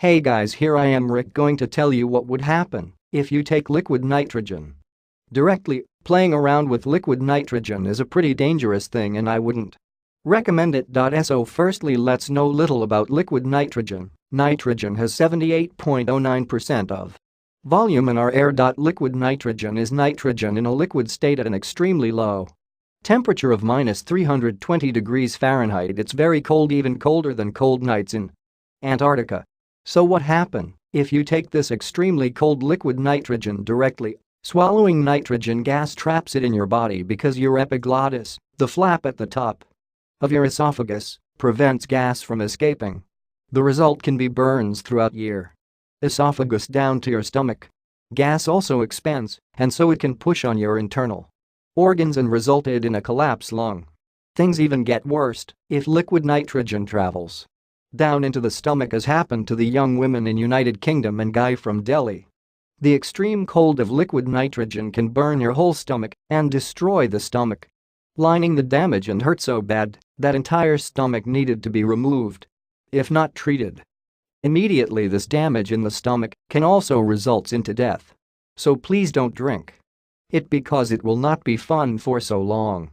Hey guys, here I am Rick going to tell you what would happen if you take liquid nitrogen. Directly, playing around with liquid nitrogen is a pretty dangerous thing and I wouldn't recommend it. So firstly, let's know little about liquid nitrogen. Nitrogen has 78.09% of volume in our air. Liquid nitrogen is nitrogen in a liquid state at an extremely low temperature of -320 degrees Fahrenheit. It's very cold, even colder than cold nights in Antarctica. So what happens if you take this extremely cold liquid nitrogen directly? Swallowing nitrogen gas traps it in your body because your epiglottis, the flap at the top of your esophagus, prevents gas from escaping. The result can be burns throughout your esophagus down to your stomach. Gas also expands, and so it can push on your internal organs and resulted in a collapsed lung. Things even get worse if liquid nitrogen travels down into the stomach, as happened to the young women in United Kingdom and guy from Delhi. The extreme cold of liquid nitrogen can burn your whole stomach and destroy the stomach lining. The damage and hurt so bad that entire stomach needed to be removed if not treated immediately. This damage in the stomach can also result into death. So please don't drink it because it will not be fun for so long.